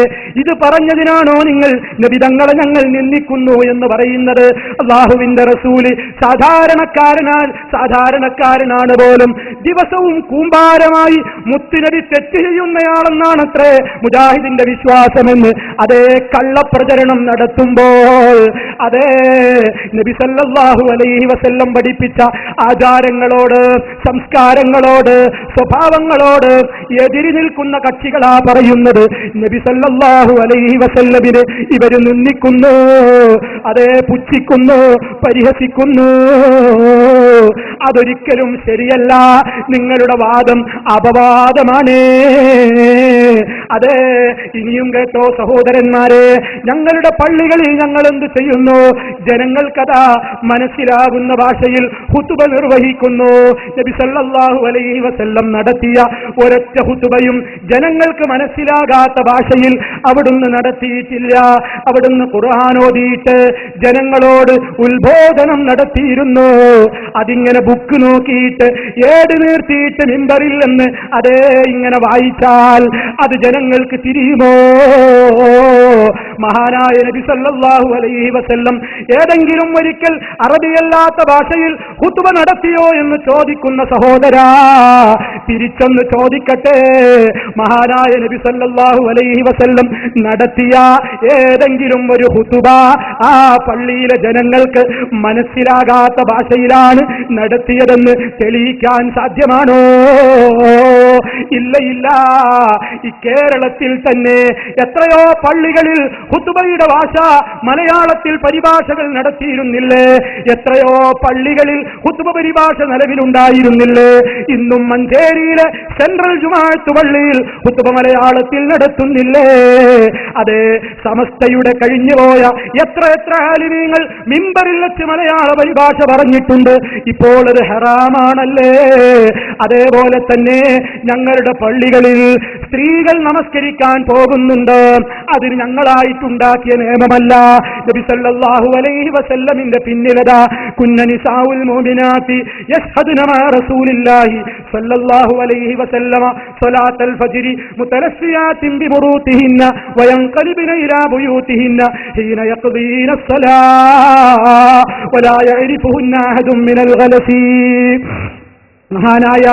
ഇത് പറഞ്ഞതിനാണോ നിങ്ങൾ നബി തങ്ങളെ ഞങ്ങൾ നിന്ദിക്കുന്നു എന്ന് പറയുന്നത്? അല്ലാഹുവിന്റെ റസൂല് സാധാരണക്കാരനാണ് പോലും ദിവസവും കൂമ്പാരമായി മുത്തുനബി തെറ്റ് ചെയ്യുന്നയാളെന്നാണ് അത്രേ മുജാഹിദിന്റെ വിശ്വാസമെന്ന് അതേ കള്ളപ്രചരണം നടത്തുമ്പോൾ അതേ നബി സല്ലല്ലാഹു അലൈഹി വസല്ലം പഠിപ്പിച്ച ആചാരങ്ങളോട്, സംസ്കാരങ്ങളോട്, സ്വഭാവങ്ങളോട് എതിരി നിൽക്കുന്ന കക്ഷികളാ പറയുന്നത്. നബി സല്ലല്ലാഹു അലൈഹി വസല്ലമിനെ ഇവര് നിന്ദിക്കുന്നു, അതേ പുച്ഛിക്കുന്നു, പരിഹസിക്കുന്നു. അതൊരിക്കലും ശരിയല്ല. നിങ്ങളുടെ വാദം അപവാദമാണ്. അതെ, ഇനിയും കേട്ടോ സഹോദരന്മാരെ, ഞങ്ങളുടെ പള്ളികളിൽ ഞങ്ങൾ എന്ത് ചെയ്യുന്നു? ജനങ്ങൾക്കതാ മനസ്സിലാകുന്ന ഭാഷയിൽ ഖുതുബ നിർവഹിക്കുന്നു. നബി സല്ലല്ലാഹു അലൈഹി വസല്ലം നടത്തിയ ഒരൊറ്റ ഖുതുബയും ജനങ്ങൾക്ക് മനസ്സിലാകാത്ത ഭാഷയിൽ അവിടുന്ന് നടത്തിയിട്ടില്ല. അവിടുന്ന് ഖുർആൻ ഓതിയിട്ട് ജനങ്ങളോട് ഉത്ബോധനം നടത്തിയിരുന്നു. അതിങ്ങനെ ബുക്ക് നോക്കിയിട്ട് ഏട് നിർത്തിയിട്ട് മിമ്പറില്ലെന്ന് അതേ ഇങ്ങനെ വായിച്ചാൽ അത് ജനങ്ങൾക്ക് തിരിയുമോ? മഹാനായ നബി സല്ലല്ലാഹു അലൈഹി വസല്ലം ഏതെങ്കിലും ഒരിക്കൽ അറബിയല്ലാത്ത ഭാഷയിൽ ഖുതുബ നടത്തിയോ എന്ന് ചോദിക്കുന്ന സഹോദരാ, തിരിച്ചൊന്ന് ചോദിക്കട്ടെ. മഹാനായ നബി സല്ലല്ലാഹു അലൈഹി വസല്ലം നടത്തിയ ഏതെങ്കിലും ഒരു ഖുതുബ ആ പള്ളിയിലെ ജനങ്ങൾക്ക് മനസ്സിലാകാത്ത ഭാഷയിലാണ് നടത്തിയതെന്ന് തെളിയിക്കാൻ സാധ്യമാണോ? ഇല്ല ഇല്ല. ഈ കേരളത്തിൽ തന്നെ എത്രയോ പള്ളികളിൽ ഖുതുബയുടെ ഭാഷ മലയാളത്തിൽ പരിഭാഷകൾ നടത്തിയിരുന്നില്ലേ? എത്രയോ പള്ളികളിൽ ഖുതുബ പരിഭാഷ നിലവിലുണ്ടായിരുന്നില്ലേ? ഇന്നും മഞ്ചേരിയിലെ സെൻട്രൽ ജുമാഅത്ത് പള്ളിയിൽ ഖുതുബ മലയാളത്തിൽ നടത്തുന്നില്ലേ? അതെ, സമസ്തയുടെ കഴിഞ്ഞുപോയ എത്ര ആലിമീങ്ങൾ മിമ്പറിൽ വെച്ച് മലയാള പരിഭാഷ പറഞ്ഞിട്ടുണ്ട്. ഇപ്പോൾ അത് ഹറാമാണല്ലേ? അതേപോലെ തന്നെ ഞങ്ങളുടെ പള്ളികളിൽ സ്ത്രീകൾ നമസ്കരിക്കാൻ പോകുന്നുണ്ട്. അതിന് ഞങ്ങളായിട്ടുണ്ടാക്കിയ നിയമമല്ല. നബി സല്ലല്ലാഹു അലൈഹി വസല്ലമിന്റെ പിന്നിലതാ കുന്ന നിസാഉൽ മുഅ്മിനാത്തി യശ്ഹദുന മാ റസൂലില്ലാഹി സല്ലല്ലാഹു അലൈഹി വസല്ലമ സ്വലാത്തൽ ഫജ്രി മുതലസ്സിയാത്തിൻ ബിമുറൂതിഹിന്ന വയൻഖലിബന ഇലാ ബുയൂതിഹിന്ന ഹീന യഖ്ദീന الصലാ വലാ യഅരിഫുഹുന്ന അഹദും മിനൽ ഗലസി. മഹാനായ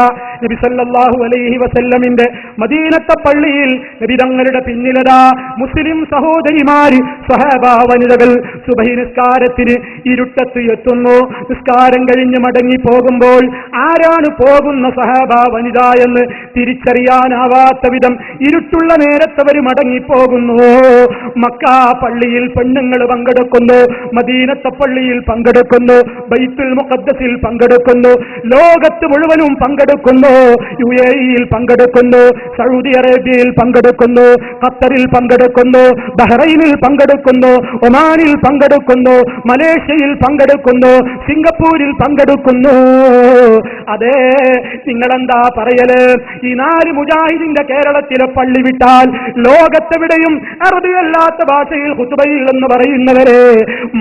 നബി സല്ലല്ലാഹു അലൈഹി വസല്ലമിന്റെ മദീനത്തെ പള്ളിയിൽ നബി തങ്ങളുടെ പിന്നിലതാ മുസ്ലിം സഹോദരിമാര് സ്വഹാബ വനിതകൾ സുബഹി നിസ്കാരത്തിന് ഇരുട്ടത്ത് എത്തുന്നു. നിസ്കാരം കഴിഞ്ഞ് മടങ്ങി പോകുമ്പോൾ ആരാണ് പോകുന്ന സ്വഹാബ വനിത എന്ന് തിരിച്ചറിയാനാവാത്ത വിധം ഇരുട്ടുള്ള നേരത്തവർ മടങ്ങിപ്പോകുന്നു. മക്ക പള്ളിയിൽ പെണ്ണുങ്ങൾ പങ്കെടുക്കുന്നു, മദീനത്തെ പള്ളിയിൽ പങ്കെടുക്കുന്നു, ബൈത്തുൽ മുഖദ്ദസിൽ പങ്കെടുക്കുന്നു, ലോകത്ത് മുഴുവനും പങ്കെടുക്കുന്നു. UAE-യിൽ പങ്കെടുക്കുന്നു, സൗദി അറേബ്യയിൽ പങ്കെടുക്കുന്നു, ഖത്തറിൽ പങ്കെടുക്കുന്നു, ബഹ്റൈനിൽ പങ്കെടുക്കുന്നു, ഒമാനിൽ പങ്കെടുക്കുന്നു, മലേഷ്യയിൽ പങ്കെടുക്കുന്നു, സിംഗപ്പൂരിൽ പങ്കെടുക്കുന്നു. അതെ, നിങ്ങളെന്താ പറയല്? ഈ 4 മുജാഹിദിന്റെ കേരളത്തിലെ പള്ളി വിട്ടാൽ ലോകത്തെവിടെയും അറബിയല്ലാത്ത ഭാഷയിൽ ഖുതുബയിൽ എന്ന് പറയുന്നവരെ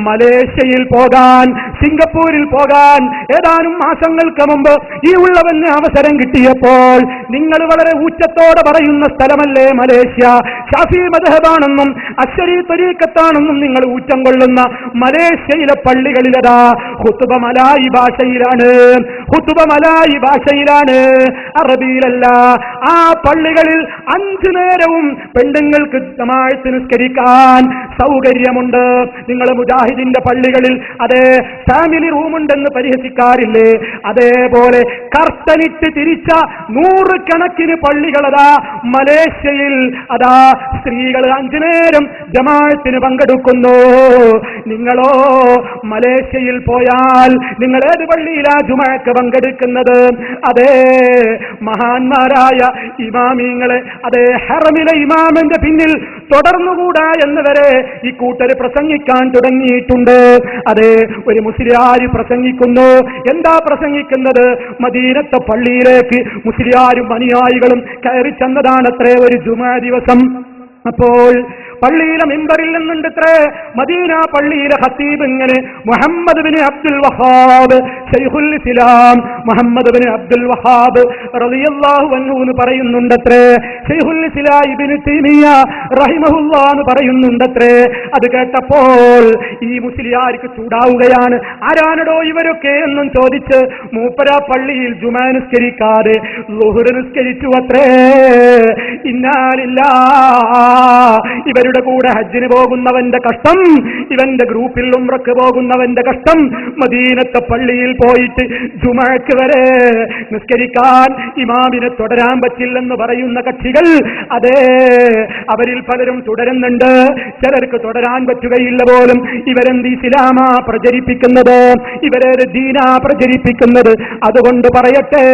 മലേഷ്യയിൽ പോകാൻ, സിംഗപ്പൂരിൽ പോകാൻ ഏതാനും മാസങ്ങൾക്ക് മുമ്പ് ഈ ഉള്ളവന് അവസരം കിട്ടിയപ്പോൾ നിങ്ങൾ വളരെ ഊറ്റത്തോടെ പറയുന്ന സ്ഥലമല്ലേ മലേഷ്യ? ഷാഫി മദ്ഹബാണെന്നും അശ്ശരി തരീഖത്താണെന്നും നിങ്ങൾ ഊറ്റം കൊള്ളുന്ന മലേഷ്യയിലെ പള്ളികളിലതാ ഖുതുബ മലായി ഭാഷയിലാണ്. ഖുതുബ മലായി ഭാഷയിലാണ്, അറബിയിലല്ല. ആ പള്ളികളിൽ 5 നേരവും പെണ്ണുങ്ങൾക്ക് ജമാഅത്ത് നിസ്കരിക്കാൻ സൗകര്യമുണ്ട്. നിങ്ങൾ മുജാഹിദിന്റെ പള്ളികളിൽ അതേ ഫാമിലി റൂമുണ്ടെന്ന് പരിഹസിക്കാറില്ലേ? അതേപോലെ കർത്തനിട്ട് തിരിച്ച 100 കണക്കിന് പള്ളികളതാ മലേഷ്യയിൽ അതാ സ്ത്രീകൾ 5 നേരം ജമാഅത്തിന് പങ്കെടുക്കുന്നു. നിങ്ങളോ മലേഷ്യയിൽ പോയാൽ നിങ്ങൾ ഏത് പള്ളിയിലാ ജുമഅക്ക് പങ്കെടുക്കുന്നത്? അതേ മഹാന്മാരായ ഇമാമിങ്ങളെ അതേ ഹറമിലെ ഇമാമിന്റെ പിന്നിൽ തുടർന്നുകൂടാ എന്നവരെ ഈ കൂട്ടർ പ്രസംഗിക്കാൻ തുടങ്ങിയിട്ടുണ്ട്. അതെ, ഒരു മുസ്ലിയാർ പ്രസംഗിക്കുന്നു. എന്താ പ്രസംഗിക്കുന്നത്? മദീനത്തെ പള്ളിയിലേക്ക് മുസ്ലിയാരും അനുയായികളും കയറി ചെന്നതാണത്രേ ഒരു ജുമാ ദിവസം. അപ്പോൾ പള്ളിയിലെ മിമ്പറിൽ നിന്നുണ്ടത്രേ മദീന പള്ളിയിലെ ഖത്തീബ് ഇങ്ങനെ മുഹമ്മദ് ബിൻ അബ്ദുൽ വഹാബ് ശൈഖുൽ ഇസ്ലാം മുഹമ്മദ് ബിൻ അബ്ദുൽ വഹാബ് റളിയല്ലാഹു അൻഹു എന്ന് പറയുന്നുണ്ടത്രേ. ശൈഖുൽ ഇസ്ലാം ഇബ്നു തൈമിയ്യ റഹിമഹുല്ലാഹ് എന്ന് പറയുന്നുണ്ടത്രേ. അത് കേട്ടപ്പോൾ ഈ മുസ്ലിയാർക്ക് ചൂടാവുകയാണ്. ആരാണടോ ഇവരൊക്കെ എന്നും ചോദിച്ച് മൂപ്പര പള്ളിയിൽ ജുമാ നിസ്കരിക്കാതെ ളുഹ്ർ നിസ്കരിച്ചു അത്രേ. ഇന്നാലില്ലാഹ്. ഇവരുടെ കൂടെ ഹജ്ജിന് പോകുന്നവന്റെ കഷ്ടം, ഇവന്റെ ഗ്രൂപ്പിൽ ഉംറക്ക് പോകുന്നവന്റെ കഷ്ടം. മദീനത്തെ പള്ളിയിൽ പോയിട്ട് ജുമഅക്ക് വരെ നിസ്കരിക്കാൻ ഇമാമിനെ തുടരാൻ പറ്റില്ലെന്ന് പറയുന്ന കക്ഷികൾ അതേ അവരിൽ പലരും തുടരുന്നുണ്ട്, ചിലർക്ക് തുടരാൻ പറ്റുകയില്ല പോലും. ഇവരെന്ത് ഇസ്ലാമാ പ്രചരിപ്പിക്കുന്നത്? ഇവരേത് ദീനാ പ്രചരിപ്പിക്കുന്നത്? അതുകൊണ്ട് പറയട്ടെ,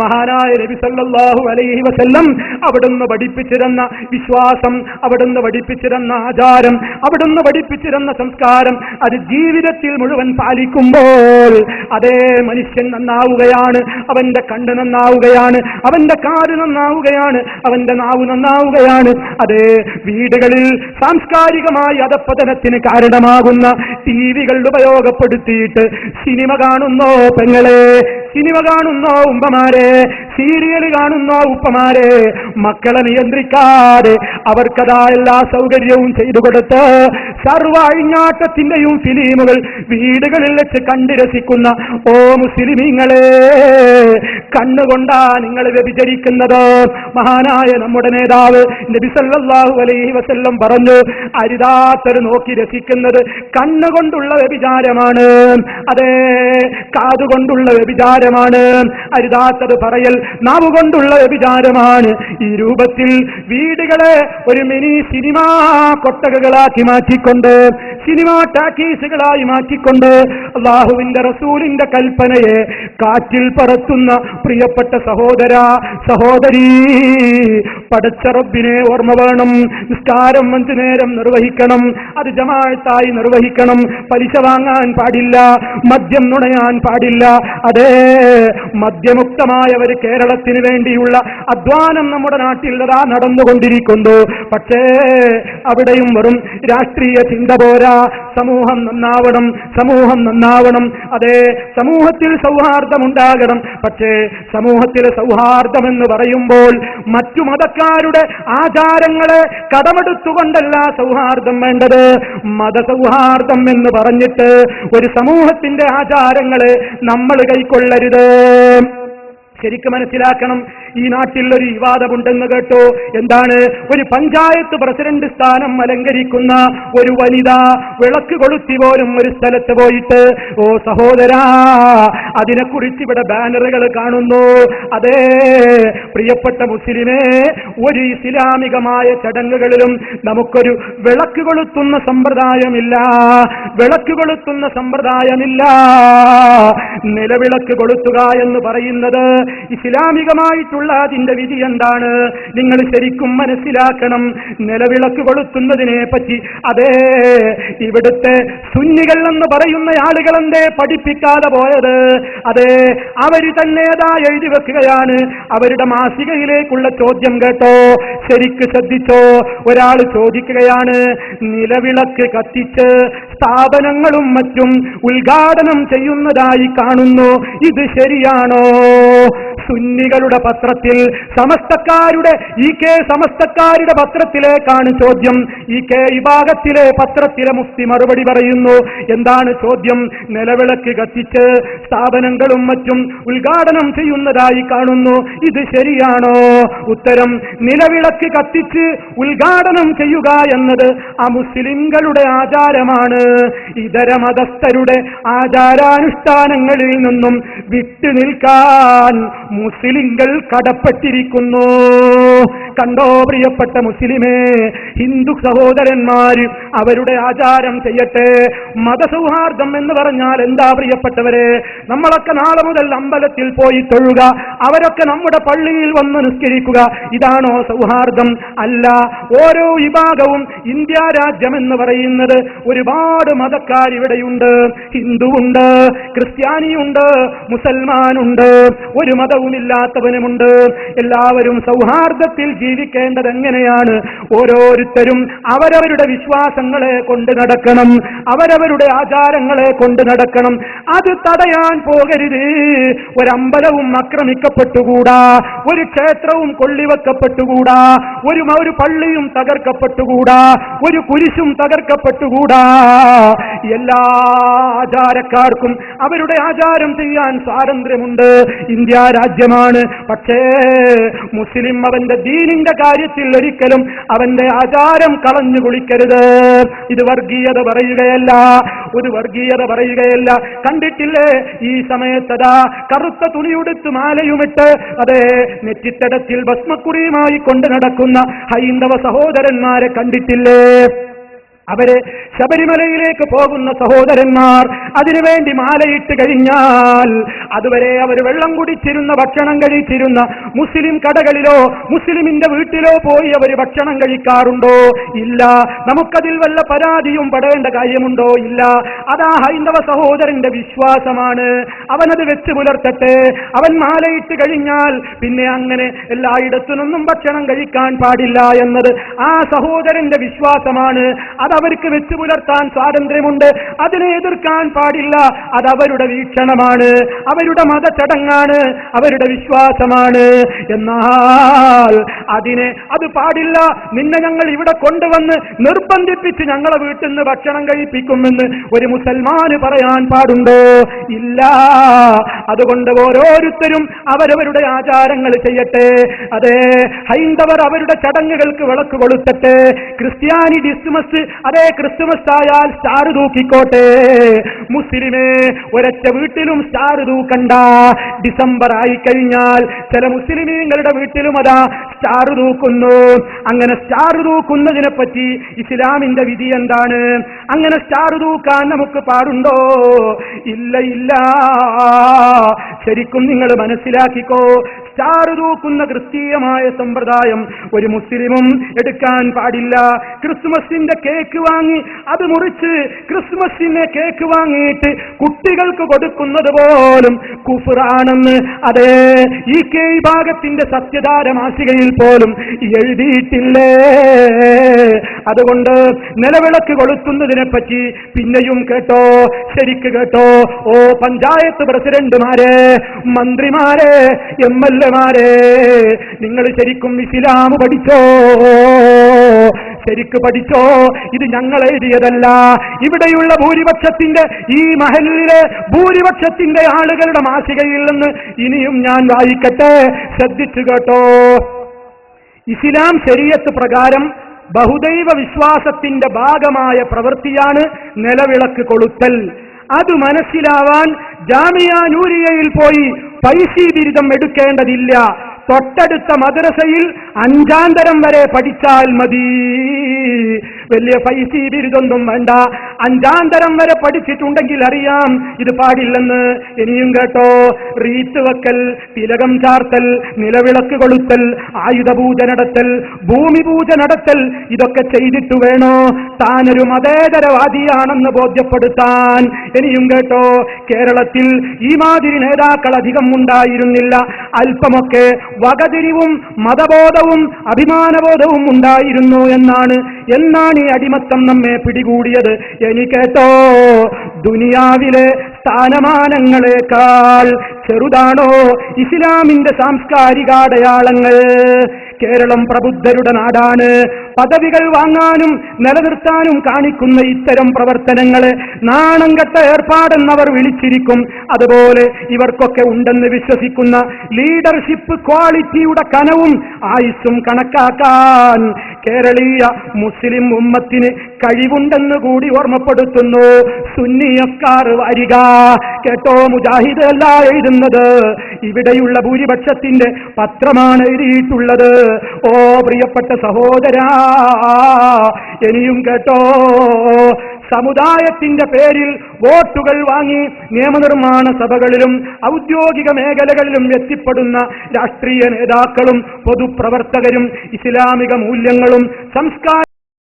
മഹാനായ നബി സല്ലല്ലാഹു അലൈഹി വസല്ലം അവിടുന്ന് പഠിപ്പിച്ചിരുന്ന വിശ്വാസം, അവിടുന്ന് പഠിപ്പിച്ചിരുന്ന ആചാരം, അവിടുന്ന് പഠിപ്പിച്ചിരുന്ന സംസ്കാരം അത് ജീവിതത്തിൽ മുഴുവൻ പാലിക്കുമ്പോൾ അതേ മനുഷ്യൻ നന്നാവുകയാണ്, അവന്റെ കണ്ണ് നന്നാവുകയാണ്, അവന്റെ കാല് നന്നാവുകയാണ്, അവന്റെ നാവ് നന്നാവുകയാണ്. അതേ വീടുകളിൽ സാംസ്കാരികമായി അധപ്പതനത്തിന് കാരണമാകുന്ന ടിവികൾ ഉപയോഗപ്പെടുത്തിയിട്ട് സിനിമ കാണുന്നോ പെങ്ങളെ, സിനിമ കാണുന്നോ ഉമ്മമാരെ, സീരിയൽ കാണുന്നോ ഉപ്പമാരെ, മക്കളെ നിയന്ത്രിക്കാതെ അവർക്കതാ എല്ലാ സൗകര്യവും ചെയ്തു കൊടുത്ത് സർവ്വ അഴിഞ്ഞാട്ടത്തിന്റെയും ഫിലിമുകൾ വീടുകളിൽ വെച്ച് കണ്ടു രസിക്കുന്ന ഓ മുസ്ലിമീങ്ങളെ, കണ്ണുകൊണ്ടാ നിങ്ങൾ വ്യഭിചരിക്കുന്നത്. മഹാനായ നമ്മുടെ നേതാവ് നബി സല്ലല്ലാഹു അലൈഹി വസല്ലം പറഞ്ഞു, അരുതാത്തൊരു നോക്കി രസിക്കുന്നത് കണ്ണുകൊണ്ടുള്ള വ്യഭിചാരമാണ്, അതേ കാതുകൊണ്ടുള്ള വ്യഭിചാരമാണ്, അരുതാത്തത് പറയൽ നാവുകൊണ്ടുള്ള വ്യഭിചാരമാണ്. ഈ രൂപത്തിൽ വീടുകളെ ഒരു മിനി സിനിമാ കൊട്ടകകളാക്കി മാറ്റിക്കൊണ്ട്, സിനിമാ ടാക്കീസുകളായി മാറ്റിക്കൊണ്ട് അല്ലാഹുവിന്റെ റസൂലിന്റെ കൽപ്പനയെ കാറ്റിൽ പറത്തുന്ന പ്രിയപ്പെട്ട സഹോദര സഹോദരീ, പടച്ച റബ്ബിനെ ഓർമ്മ വേണം. നിസ്കാരം 5 നേരം നിർവഹിക്കണം, അത് ജമാഅത്തായി നിർവഹിക്കണം. പലിശ വാങ്ങാൻ പാടില്ല, മദ്യം നുണയാൻ പാടില്ല. അതേ മദ്യമുക്തമായവർ കേരളത്തിന് വേണ്ടിയുള്ള അധ്വാനം നമ്മുടെ നാട്ടിൽ അതാ നടന്നുകൊണ്ടിരിക്കുന്നു. പക്ഷേ അവിടെയും വെറും രാഷ്ട്രീയ ചിന്ത പോരാ. സമൂഹം നന്നാവണം, സമൂഹം നന്നാവണം. അതേ സമൂഹത്തിൽ സൗഹാർദ്ദമുണ്ടാകണം. പക്ഷേ സമൂഹത്തിലെ സൗഹാർദ്ദം എന്ന് പറയുമ്പോൾ മറ്റു മതക്കാരുടെ ആചാരങ്ങളെ കടമെടുത്തുകൊണ്ടല്ല സൗഹാർദ്ദം വേണ്ടത്. മതസൗഹാർദ്ദം എന്ന് പറഞ്ഞിട്ട് ഒരു സമൂഹത്തിന്റെ ആചാരങ്ങളെ നമ്മൾ കൈക്കൊള്ളരുത്. ശരിക്കും മനസ്സിലാക്കണം. ഈ നാട്ടിൽ ഒരു വിവാദമുണ്ടെന്ന് കേട്ടോ. എന്താണ്? ഒരു പഞ്ചായത്ത് പ്രസിഡന്റ് സ്ഥാനം അലങ്കരിക്കുന്ന ഒരു വനിത വിളക്ക് കൊളുത്തി പോലും ഒരു സ്ഥലത്ത് പോയിട്ട്, ഓ സഹോദരാ, അതിനെക്കുറിച്ച് ഇവിടെ ബാനറുകൾ കാണുന്നു. അതേ പ്രിയപ്പെട്ട മുസ്ലിമേ, ഒരു ഇസ്ലാമികമായ ചടങ്ങുകളിലും നമുക്കൊരു വിളക്ക് കൊളുത്തുന്ന സമ്പ്രദായമില്ല, വിളക്ക് കൊളുത്തുന്ന സമ്പ്രദായമില്ല. നിലവിളക്ക് കൊളുത്തുക എന്ന് പറയുന്നത് ഇസ്ലാമികമായിട്ടുള്ള അതിന്റെ വിധി എന്താണ് നിങ്ങൾ ശരിക്കും മനസ്സിലാക്കണം. നിലവിളക്ക് കൊളുത്തുന്നതിനെ പറ്റി അതേ ഇവിടുത്തെ സുന്നികൾ എന്ന് പറയുന്ന ആളുകൾ എന്തേ പഠിപ്പിക്കാതെ പോയത്? അതേ അവര് തന്നെ അതാ എഴുതി വെക്കുകയാണ്. അവരുടെ മാസികയിലേക്കുള്ള ചോദ്യം കേട്ടോ, ശരിക്ക് ശ്രദ്ധിച്ചോ. ഒരാൾ ചോദിക്കുകയാണ്, നിലവിളക്ക് കത്തിച്ച് സ്ഥാപനങ്ങളും മറ്റും ഉദ്ഘാടനം ചെയ്യുന്നതായി കാണുന്നു, ഇത് ശരിയാണോ? സുന്നികളുടെ പത്രത്തിൽ സമസ്തക്കാരുടെ സമസ്തക്കാരുടെ പത്രത്തിലേക്കാണ് ചോദ്യം. വിഭാഗത്തിലെ പത്രത്തിലെ മുഫ്തി മറുപടി പറയുന്നു. എന്താണ് ചോദ്യം? നിലവിളക്ക് കത്തിച്ച് സ്ഥാപനങ്ങളും മറ്റും ഉദ്ഘാടനം ചെയ്യുന്നതായി കാണുന്നു, ഇത് ശരിയാണോ? ഉത്തരം, നിലവിളക്ക് കത്തിച്ച് ഉദ്ഘാടനം ചെയ്യുക എന്നത് അമുസ്ലിംകളുടെ ആചാരമാണ്. ഇതര മതസ്ഥരുടെ ആചാരാനുഷ്ഠാനങ്ങളിൽ നിന്നും വിട്ടു നിൽക്കാൻ മുസ്ലിങ്ങൾ കടപ്പെട്ടിരിക്കുന്നു. കണ്ടോ പ്രിയപ്പെട്ട മുസ്ലിമേ, ഹിന്ദു സഹോദരന്മാർ അവരുടെ ആചാരം ചെയ്യട്ടെ. മതസൗഹാർദ്ദം എന്ന് പറഞ്ഞാൽ എന്താ പ്രിയപ്പെട്ടവരെ? നമ്മളൊക്കെ നാളെ മുതൽ അമ്പലത്തിൽ പോയി തൊഴുക, അവരൊക്കെ നമ്മുടെ പള്ളിയിൽ വന്ന് നിസ്കരിക്കുക, ഇതാണോ സൗഹാർദ്ദം? അല്ല. ഓരോ വിഭാഗവും, ഇന്ത്യ രാജ്യം എന്ന് പറയുന്നത് ഒരുപാട് മതക്കാർ ഇവിടെയുണ്ട്. ഹിന്ദുവുണ്ട്, ക്രിസ്ത്യാനിയുണ്ട്, മുസൽമാനുണ്ട്, ഒരു മതവുമില്ലാത്തവനുമുണ്ട്. എല്ലാവരും സൗഹാർദ്ദത്തിൽ ജീവിക്കേണ്ടത് എങ്ങനെയാണ്? ഓരോരുത്തരും അവരവരുടെ വിശ്വാസങ്ങളെ കൊണ്ട് നടക്കണം, അവരവരുടെ ആചാരങ്ങളെ കൊണ്ട് നടക്കണം. അത് തടയാൻ പോകരുത്. ഒരമ്പലവും ആക്രമിക്കപ്പെട്ടുകൂടാ, ഒരു ക്ഷേത്രവും കൊള്ളിവെക്കപ്പെട്ടുകൂടാ, ഒരു പള്ളിയും തകർക്കപ്പെട്ടുകൂടാ, ഒരു കുരിശും തകർക്കപ്പെട്ടുകൂടാ. എല്ലാ ആചാരക്കാർക്കും അവരുടെ ആചാരം ചെയ്യാൻ സ്വാതന്ത്ര്യമുണ്ട്. ഇന്ത്യ രാജ്യമാണ്. പക്ഷേ മുസ്ലിം അവന്റെ ദീനിന്റെ കാര്യത്തിൽ ഒരിക്കലും അവന്റെ ആചാരം കളഞ്ഞു കുളിക്കരുത്. ഇത് വർഗീയത പറയുകയല്ല, ഒരു വർഗീയത പറയുകയല്ല. കണ്ടിട്ടില്ലേ ഈ സമയത്തതാ കറുത്ത തുണിയുടുത്ത് മാലയുമിട്ട് അതേ നെറ്റിത്തടത്തിൽ ഭസ്മക്കുറിയുമായി കൊണ്ട് നടക്കുന്ന ഹൈന്ദവ സഹോദരന്മാരെ കണ്ടിട്ടില്ലേ? അവര് ശബരിമലയിലേക്ക് പോകുന്ന സഹോദരന്മാർ അതിനുവേണ്ടി മാലയിട്ട് കഴിഞ്ഞാൽ അതുവരെ അവർ വെള്ളം കുടിച്ചിരുന്ന, ഭക്ഷണം കഴിച്ചിരുന്ന മുസ്ലിം കടകളിലോ മുസ്ലിമിന്റെ വീട്ടിലോ പോയി അവർ ഭക്ഷണം കഴിക്കാറുണ്ടോ? ഇല്ല. നമുക്കതിൽ വല്ല പരാതിയും പെടേണ്ട കാര്യമുണ്ടോ? ഇല്ല. അതാ ഹൈന്ദവ സഹോദരന്റെ വിശ്വാസമാണ്. അവനത് വെച്ച് പുലർത്തട്ടെ. അവൻ മാലയിട്ട് കഴിഞ്ഞാൽ പിന്നെ അങ്ങനെ എല്ലായിടത്തുനിന്നും ഭക്ഷണം കഴിക്കാൻ പാടില്ല എന്നത് ആ സഹോദരന്റെ വിശ്വാസമാണ്. അതവർക്ക് വെച്ച് പുലർത്താൻ സ്വാതന്ത്ര്യമുണ്ട്. അതിനെ എതിർക്കാൻ പാടില്ല. അത് അവരുടെ വീക്ഷണമാണ്, അവരുടെ മതചടങ്ങാണ്, അവരുടെ വിശ്വാസമാണ്. എന്നാൽ അത് പാടില്ല, നിന്നെ ഞങ്ങൾ ഇവിടെ കൊണ്ടുവന്ന് നിർബന്ധിപ്പിച്ച് ഞങ്ങളെ വീട്ടിൽ നിന്ന് ഭക്ഷണം കഴിപ്പിക്കുമെന്ന് ഒരു മുസൽമാന് പറയാൻ പാടുണ്ടോ? ഇല്ല. അതുകൊണ്ട് ഓരോരുത്തരും അവരവരുടെ ആചാരങ്ങൾ ചെയ്യട്ടെ. അതെ, ഹൈന്ദവർ അവരുടെ ചടങ്ങുകൾക്ക് വിളക്ക് കൊളുത്തട്ടെ. ക്രിസ്ത്യാനി ക്രിസ്മസ്, അതേ ക്രിസ്മസ് ആയാൽ സ്റ്റാർ തൂക്കിക്കോട്ടെ. മുസ്ലിമേ ഒരൊറ്റ വീട്ടിലും സ്റ്റാർ തൂക്കണ്ട. ഡിസംബർ ആയി കഴിഞ്ഞാൽ ചില മുസ്ലിമീങ്ങളുടെ വീട്ടിലും അതാ സ്റ്റാർ തൂക്കുന്നു. അങ്ങനെ സ്റ്റാർ തൂക്കുന്നതിനെ പറ്റി ഇസ്ലാമിന്റെ വിധി എന്താണ്? അങ്ങനെ സ്റ്റാർ തൂക്കാൻ നമുക്ക് പാടുണ്ടോ? ഇല്ല, ഇല്ല. ശരിക്കും നിങ്ങൾ മനസ്സിലാക്കിക്കോ. സ്റ്റാർ തൂക്കുന്ന ക്രിസ്തീയമായ സമ്പ്രദായം ഒരു മുസ്ലിമും എടുക്കാൻ പാടില്ല. ക്രിസ്മസിന്റെ കേക്ക് വാങ്ങി അത് മുറിച്ച് ക്രിസ്മസിന്റെ കേക്ക് വാങ്ങിയിട്ട് കുട്ടികൾക്ക് കൊടുക്കുന്നത് പോലും കുഫ്റാണെന്ന് അതേ ഈ വിഭാഗത്തിന്റെ സത്യധാര മാസികയിൽ പോലും എഴുതിയിട്ടില്ലേ? അതുകൊണ്ട് നിലവിളക്ക് കൊളുത്തുന്നതിനെ പറ്റി പിന്നെയും കേട്ടോ, ശരിക്ക് കേട്ടോ. ഓ പഞ്ചായത്ത് പ്രസിഡന്റുമാരെ, മന്ത്രിമാരെ, MLA-മാരെ, നിങ്ങൾ ശരിക്കും ഇസ്ലാം പഠിച്ചോ, ശരിക്ക് പഠിച്ചോ. ഇത് ഞങ്ങൾ എഴുതിയതല്ല. ഇവിടെയുള്ള ഭൂരിപക്ഷത്തിന്റെ, ഈ മഹലിലെ ഭൂരിപക്ഷത്തിന്റെ ആളുകളുടെ മാസികയിൽ നിന്ന് ഇനിയും ഞാൻ വായിക്കട്ടെ, ശ്രദ്ധിച്ചു കേട്ടോ. ഇസ്ലാം ശരീഅത്ത് പ്രകാരം ബഹുദൈവ വിശ്വാസത്തിന്റെ ഭാഗമായ പ്രവൃത്തിയാണ് നിലവിളക്ക് കൊളുത്തൽ. അത് മനസ്സിലാവാൻ ജാമിയ നൂരിയയിൽ പോയി ഫൈസി ബിരുദം എടുക്കേണ്ടതില്ല. തൊട്ടടുത്ത മദ്രസയിൽ 5ാം തരം വരെ പഠിച്ചാൽ മതി. വലിയ ഫൈസി ബിരുദൊന്നും വേണ്ട. 5ാം തരം വരെ പഠിച്ചിട്ടുണ്ടെങ്കിൽ അറിയാം ഇത് പാടില്ലെന്ന്. ഇനിയും കേട്ടോ. റീത്ത് വെക്കൽ, തിലകം ചാർത്തൽ, നിലവിളക്ക് കൊളുത്തൽ, ആയുധപൂജ നടത്തൽ, ഭൂമി പൂജ നടത്തൽ, ഇതൊക്കെ ചെയ്തിട്ട് വേണോ താനൊരു മതേതരവാദിയാണെന്ന് ബോധ്യപ്പെടുത്താൻ. ഇനിയും കേട്ടോ. കേരളത്തിൽ ഈ മാതിരി നേതാക്കൾ അധികം ഉണ്ടായിരുന്നില്ല. അല്പമൊക്കെ വകതിരിവും മതബോധവും അഭിമാനബോധവും ഉണ്ടായിരുന്നു എന്നാണ് ഈ അടിമത്തം നമ്മെ പിടികൂടിയത്. എനിക്കേട്ടോ, ദുനിയാവിലെ സ്ഥാനമാനങ്ങളെക്കാൾ ചെറുതാണോ ഇസ്ലാമിന്റെ സാംസ്കാരിക അടയാളങ്ങൾ? കേരളം പ്രബുദ്ധരുടെ നാടാണ്. പദവികൾ വാങ്ങാനും നിലനിർത്താനും കാണിക്കുന്ന ഇത്തരം പ്രവർത്തനങ്ങളെ നാണം കെട്ട ഏർപ്പാടെന്നവർ വിളിച്ചിരിക്കും. അതുപോലെ ഇവർക്കൊക്കെ ഉണ്ടെന്ന് വിശ്വസിക്കുന്ന ലീഡർഷിപ്പ് ക്വാളിറ്റിയുടെ കനവും ആയുസ്സും കണക്കാക്കാൻ കേരളീയ മുസ്ലിം ഉമ്മത്തിന് കഴിവുണ്ടെന്ന് കൂടി ഓർമ്മപ്പെടുത്തുന്നു. സുന്നി അഫ്കാർ വാരിക കേട്ടോ. മുജാഹിദ് അല്ല എഴുതുന്നത്, ഇവിടെയുള്ള ഭൂരിപക്ഷത്തിന്റെ പത്രമാണ് എഴുതിയിട്ടുള്ളത്. ഓ പ്രിയപ്പെട്ട സഹോദരാ, ഇനിയും കേട്ടോ. സമുദായത്തിന്റെ പേരിൽ വോട്ടുകൾ വാങ്ങി നിയമനിർമ്മാണ സഭകളിലും ഔദ്യോഗിക മേഖലകളിലും എത്തിപ്പെടുന്ന രാഷ്ട്രീയ നേതാക്കളും പൊതുപ്രവർത്തകരും ഇസ്ലാമിക മൂല്യങ്ങളും സംസ്കാര